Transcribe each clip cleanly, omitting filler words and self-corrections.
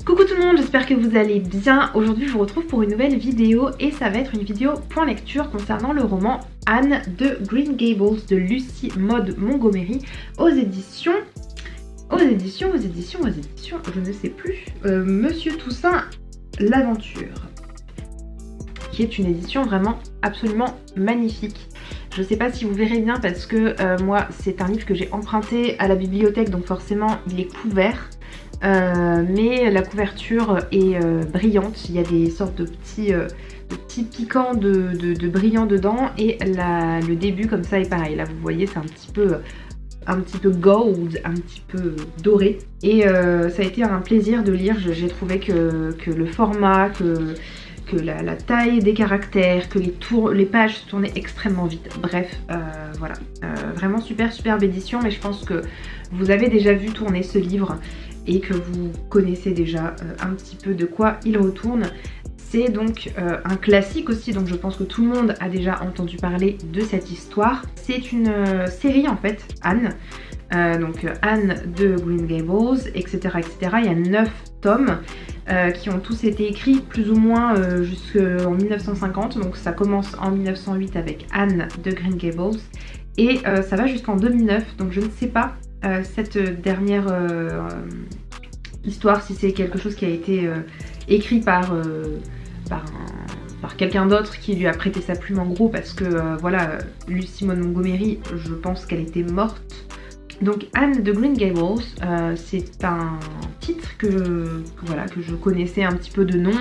Coucou tout le monde, j'espère que vous allez bien. Aujourd'hui je vous retrouve pour une nouvelle vidéo et ça va être une vidéo point lecture concernant le roman Anne de Green Gables de Lucy Maud Montgomery aux éditions, je ne sais plus, Monsieur Toussaint l'Aventure, qui est une édition vraiment absolument magnifique. Je sais pas si vous verrez bien parce que moi c'est un livre que j'ai emprunté à la bibliothèque, donc forcément il est couvert. Mais la couverture est brillante, il y a des sortes de petits piquants de brillant dedans et le début comme ça est pareil. Là vous voyez c'est un petit peu gold, un petit peu doré et ça a été un plaisir de lire. J'ai trouvé que le format, que la taille des caractères, que les pages se tournaient extrêmement vite. Bref, voilà, vraiment superbe édition, mais je pense que vous avez déjà vu tourner ce livre et que vous connaissez déjà un petit peu de quoi il retourne. C'est donc un classique aussi, donc je pense que tout le monde a déjà entendu parler de cette histoire. C'est une série en fait, Anne, donc Anne de Green Gables, etc. Il y a 9 tomes qui ont tous été écrits plus ou moins jusqu'en 1950, donc ça commence en 1908 avec Anne de Green Gables et ça va jusqu'en 2009, donc je ne sais pas cette dernière histoire, si c'est quelque chose qui a été écrit par quelqu'un d'autre qui lui a prêté sa plume en gros, parce que voilà, Lucy Maud Montgomery, je pense qu'elle était morte. Donc Anne de Green Gables, c'est un titre que je connaissais un petit peu de nom,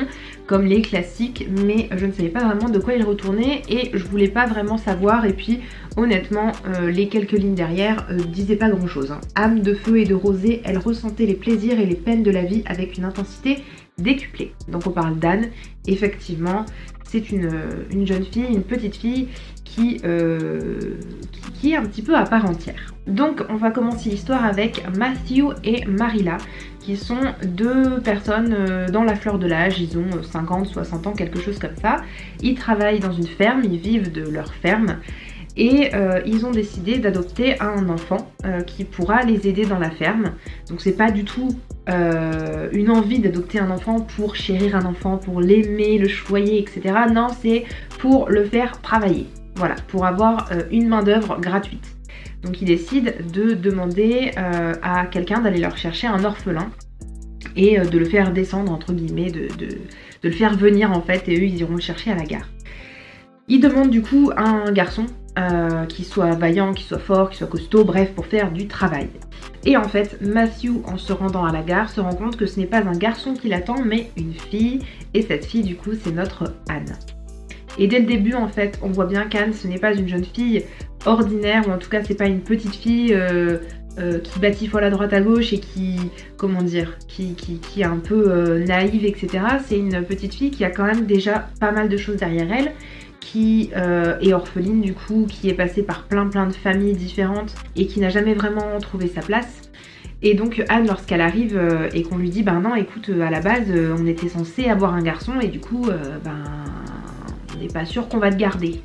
comme les classiques, mais je ne savais pas vraiment de quoi il retournait et je voulais pas vraiment savoir. Et puis honnêtement, les quelques lignes derrière disaient pas grand chose. Âme de feu et de rosée, elle ressentait les plaisirs et les peines de la vie avec une intensité décuplée. Donc on parle d'Anne, effectivement, c'est une jeune fille, une petite fille qui est un petit peu à part entière. Donc on va commencer l'histoire avec Matthew et Marilla, qui sont deux personnes dans la fleur de l'âge, ils ont 50, 60 ans, quelque chose comme ça. Ils travaillent dans une ferme, ils vivent de leur ferme et ils ont décidé d'adopter un enfant qui pourra les aider dans la ferme. Donc c'est pas du tout une envie d'adopter un enfant pour chérir un enfant, pour l'aimer, le choyer, etc. Non, c'est pour le faire travailler. Voilà, pour avoir une main d'œuvre gratuite. Donc ils décident de demander à quelqu'un d'aller leur chercher un orphelin et de le faire descendre, entre guillemets, de le faire venir en fait, et eux ils iront le chercher à la gare. Ils demandent du coup un garçon qui soit vaillant, qui soit fort, qui soit costaud, bref, pour faire du travail. Et en fait, Matthew, en se rendant à la gare, se rend compte que ce n'est pas un garçon qui l'attend, mais une fille, et cette fille du coup c'est notre Anne. Et dès le début en fait, on voit bien qu'Anne, ce n'est pas une jeune fille ordinaire, ou en tout cas c'est pas une petite fille qui batifole à droite à gauche et qui, comment dire, qui est un peu naïve, etc. C'est une petite fille qui a quand même déjà pas mal de choses derrière elle, qui est orpheline du coup, qui est passée par plein de familles différentes et qui n'a jamais vraiment trouvé sa place. Et donc Anne, lorsqu'elle arrive et qu'on lui dit, ben non écoute, à la base on était censé avoir un garçon et du coup on n'est pas sûr qu'on va te garder.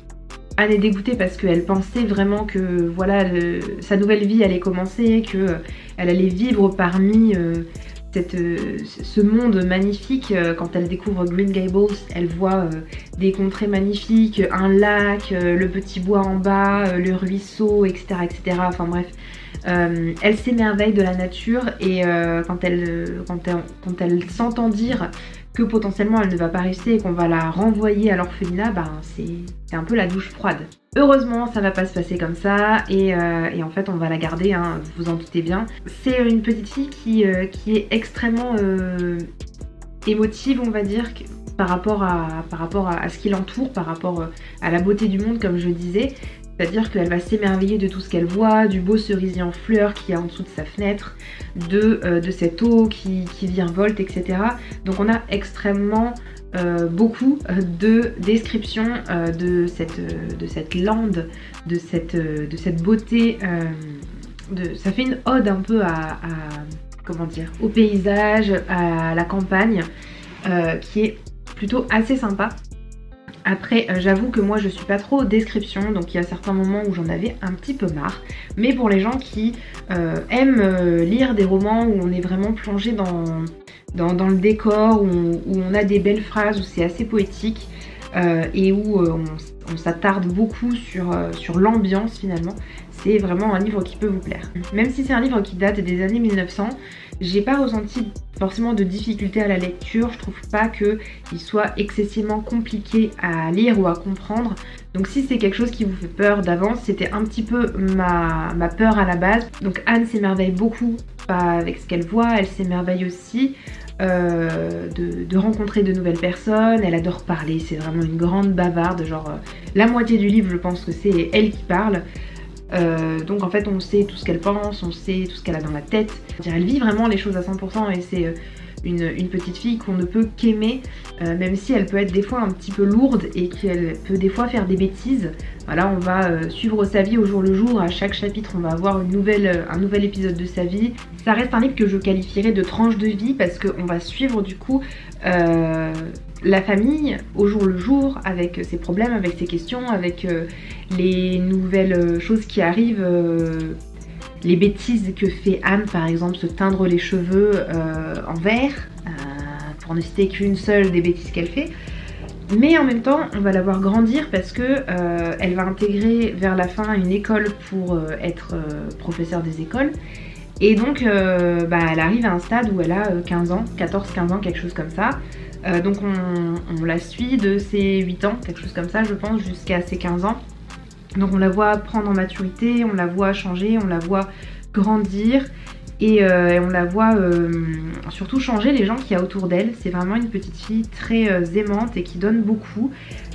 Anne est dégoûtée parce qu'elle pensait vraiment que voilà, sa nouvelle vie allait commencer, qu'elle allait vivre parmi ce monde magnifique. Quand elle découvre Green Gables, elle voit des contrées magnifiques, un lac, le petit bois en bas, le ruisseau, etc. Enfin bref, elle s'émerveille de la nature et quand elle s'entend dire que potentiellement elle ne va pas rester et qu'on va la renvoyer à l'orphelinat, ben c'est un peu la douche froide. Heureusement ça va pas se passer comme ça et en fait on va la garder, hein, vous en doutez bien. C'est une petite fille qui est extrêmement émotive, on va dire, par rapport à ce qui l'entoure, par rapport à la beauté du monde comme je disais. C'est-à-dire qu'elle va s'émerveiller de tout ce qu'elle voit, du beau cerisier en fleurs qu'il y a en dessous de sa fenêtre, de cette eau qui virevolte, etc. Donc on a extrêmement beaucoup de descriptions de cette lande, de cette beauté. Ça fait une ode un peu comment dire, au paysage, à la campagne, qui est plutôt assez sympa. Après, j'avoue que moi je suis pas trop description, donc il y a certains moments où j'en avais un petit peu marre. Mais pour les gens qui aiment lire des romans où on est vraiment plongé dans le décor, où on a des belles phrases, où c'est assez poétique et où on s'attarde beaucoup sur l'ambiance finalement. C'est vraiment un livre qui peut vous plaire. Même si c'est un livre qui date des années 1900, j'ai pas ressenti forcément de difficulté à la lecture. Je trouve pas qu'il soit excessivement compliqué à lire ou à comprendre. Donc si c'est quelque chose qui vous fait peur d'avance, c'était un petit peu ma peur à la base. Donc Anne s'émerveille beaucoup avec ce qu'elle voit, elle s'émerveille aussi de rencontrer de nouvelles personnes, elle adore parler, c'est vraiment une grande bavarde, genre la moitié du livre je pense que c'est elle qui parle. Donc en fait on sait tout ce qu'elle pense, on sait tout ce qu'elle a dans la tête. Elle vit vraiment les choses à 100% et c'est une petite fille qu'on ne peut qu'aimer, même si elle peut être des fois un petit peu lourde et qu'elle peut des fois faire des bêtises. Voilà, on va suivre sa vie au jour le jour, à chaque chapitre on va avoir un nouvel épisode de sa vie. Ça reste un livre que je qualifierais de tranche de vie parce qu'on va suivre du coup la famille au jour le jour avec ses problèmes, avec ses questions, avec les nouvelles choses qui arrivent, les bêtises que fait Anne par exemple, se teindre les cheveux en vert, pour ne citer qu'une seule des bêtises qu'elle fait. Mais en même temps on va la voir grandir parce que elle va intégrer vers la fin une école pour être professeure des écoles. Et donc elle arrive à un stade où elle a 15 ans, 14-15 ans, quelque chose comme ça. Donc on la suit de ses 8 ans, quelque chose comme ça je pense, jusqu'à ses 15 ans. Donc on la voit prendre en maturité, on la voit changer, on la voit grandir et on la voit surtout changer les gens qu'il y a autour d'elle. C'est vraiment une petite fille très aimante et qui donne beaucoup,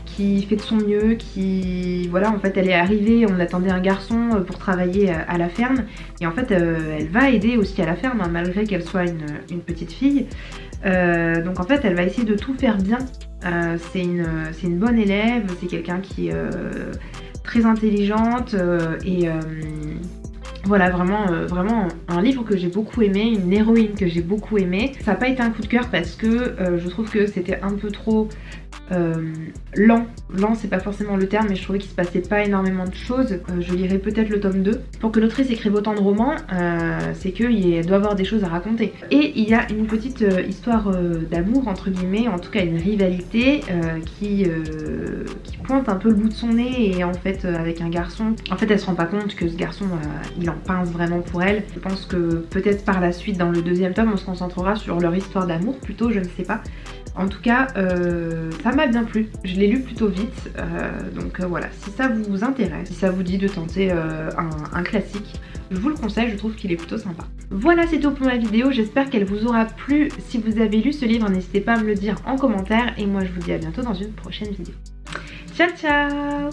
qui fait de son mieux, qui... Voilà, en fait elle est arrivée, on attendait un garçon pour travailler à la ferme et en fait elle va aider aussi à la ferme hein, malgré qu'elle soit une petite fille. Donc en fait elle va essayer de tout faire bien. C'est une bonne élève, c'est quelqu'un qui est très intelligente et voilà, vraiment un livre que j'ai beaucoup aimé, une héroïne que j'ai beaucoup aimé. Ça n'a pas été un coup de cœur parce que je trouve que c'était un peu trop lent. Lent c'est pas forcément le terme, mais je trouvais qu'il se passait pas énormément de choses. Je lirai peut-être le tome 2. Pour que l'autrice écrive autant de romans, c'est qu'il doit avoir des choses à raconter. Et il y a une petite histoire d'amour entre guillemets, en tout cas une rivalité qui pointe un peu le bout de son nez et en fait avec un garçon. En fait elle se rend pas compte que ce garçon il en pince vraiment pour elle. Je pense que peut-être par la suite dans le deuxième tome on se concentrera sur leur histoire d'amour plutôt, je ne sais pas. En tout cas, ça m'a bien plu. Je l'ai lu plutôt vite, donc voilà. Si ça vous intéresse, si ça vous dit de tenter un classique, je vous le conseille, je trouve qu'il est plutôt sympa. Voilà, c'est tout pour ma vidéo. J'espère qu'elle vous aura plu. Si vous avez lu ce livre, n'hésitez pas à me le dire en commentaire. Et moi, je vous dis à bientôt dans une prochaine vidéo. Ciao, ciao!